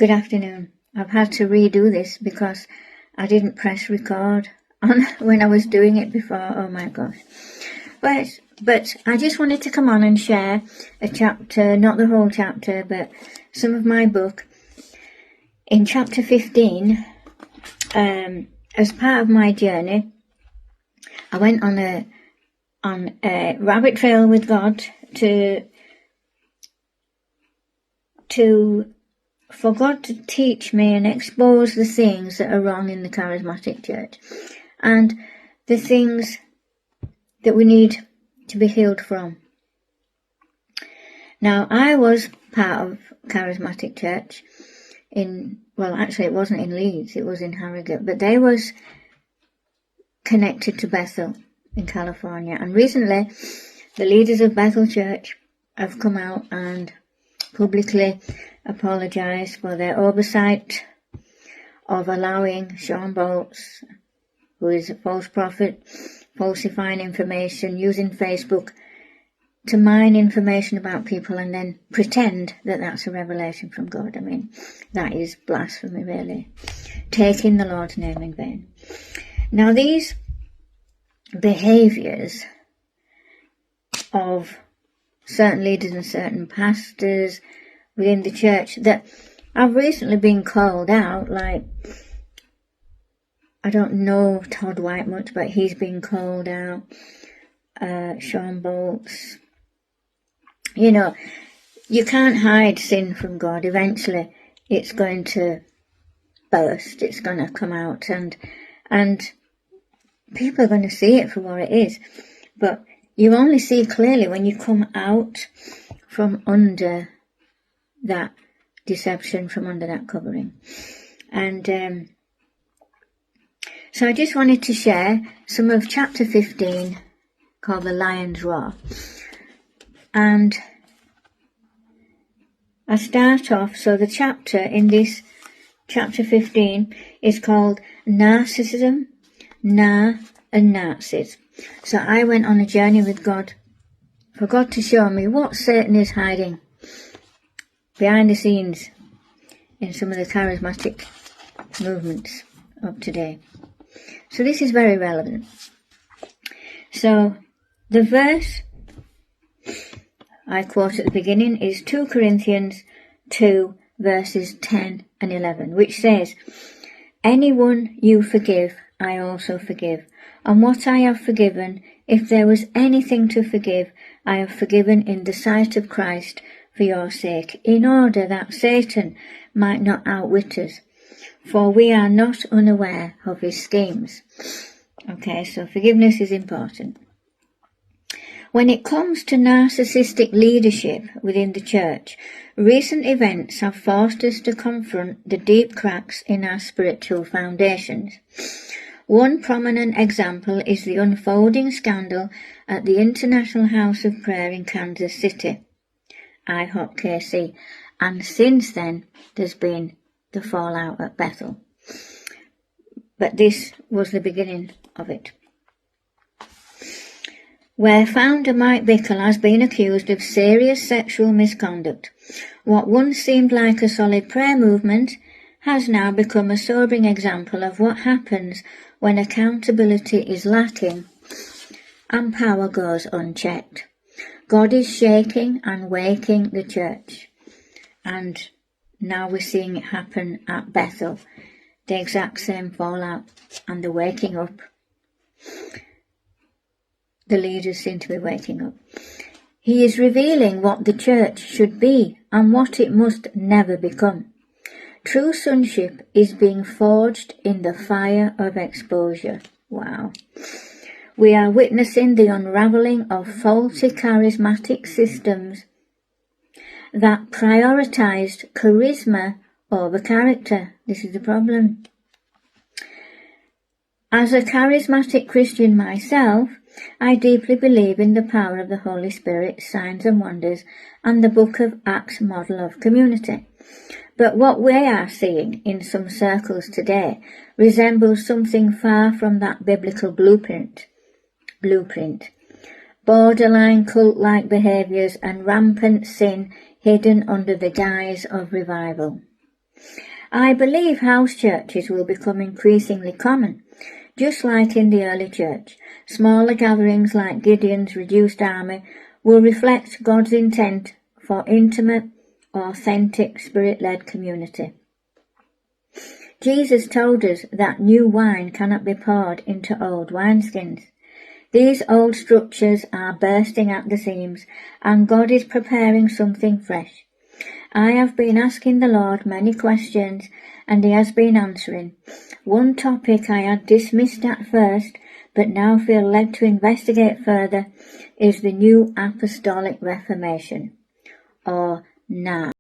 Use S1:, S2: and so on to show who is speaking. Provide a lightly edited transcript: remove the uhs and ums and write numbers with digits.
S1: Good afternoon. I've had to redo this because I didn't press record on when I was doing it before. Oh my gosh. But I just wanted to come on and share a chapter, not the whole chapter, but some of my book. In chapter 15, as part of my journey, I went on a rabbit trail with God for God to teach me and expose the things that are wrong in the charismatic church and the things that we need to be healed from. Now, I was part of charismatic church actually it wasn't in Leeds, it was in Harrogate, but they was connected to Bethel in California. And recently, the leaders of Bethel Church have come out and publicly apologised for their oversight of allowing Sean Bolts, who is a false prophet, falsifying information, using Facebook to mine information about people and then pretend that that's a revelation from God. I mean, that is blasphemy, really. Taking the Lord's name in vain. Now, these behaviours of certain leaders and certain pastors within the church that have recently been called out, like, I don't know Todd White much, but he's been called out, Sean Bolts. You know, you can't hide sin from God. Eventually it's going to burst, it's going to come out, and people are going to see it for what it is. But you only see clearly when you come out from under that deception, from under that covering. And so I just wanted to share some of chapter 15 called The Lion's Roar. And I start off, so the chapter in this chapter 15 is called Narcissism, NAR and Nazis. So I went on a journey with God for God to show me what Satan is hiding behind the scenes in some of the charismatic movements of today. So this is very relevant. So the verse I quote at the beginning is 2 Corinthians 2 verses 10 and 11, which says, "Anyone you forgive, I also forgive. And what I have forgiven, if there was anything to forgive, I have forgiven in the sight of Christ for your sake, in order that Satan might not outwit us. For we are not unaware of his schemes." Okay, so forgiveness is important. When it comes to narcissistic leadership within the church, recent events have forced us to confront the deep cracks in our spiritual foundations. One prominent example is the unfolding scandal at the International House of Prayer in Kansas City, IHOP KC, and since then there's been the fallout at Bethel. But this was the beginning of it, where founder Mike Bickle has been accused of serious sexual misconduct. What once seemed like a solid prayer movement has now become a sobering example of what happens when accountability is lacking and power goes unchecked. God is shaking and waking the church, and now we're seeing it happen at Bethel, the exact same fallout and the waking up. The leaders seem to be waking up. He is revealing what the church should be and what it must never become. True sonship is being forged in the fire of exposure. Wow. We are witnessing the unravelling of faulty charismatic systems that prioritized charisma over character. This is the problem. As a charismatic Christian myself, I deeply believe in the power of the Holy Spirit, signs and wonders, and the Book of Acts model of community. But what we are seeing in some circles today resembles something far from that biblical blueprint. Borderline cult-like behaviours and rampant sin hidden under the guise of revival. I believe house churches will become increasingly common, just like in the early church. Smaller gatherings like Gideon's reduced army will reflect God's intent for intimate, authentic, spirit-led community. Jesus told us that new wine cannot be poured into old wineskins. These old structures are bursting at the seams, and God is preparing something fresh. I have been asking the Lord many questions, and He has been answering. One topic I had dismissed at first, but now feel led to investigate further, is the New Apostolic Reformation, or NAR.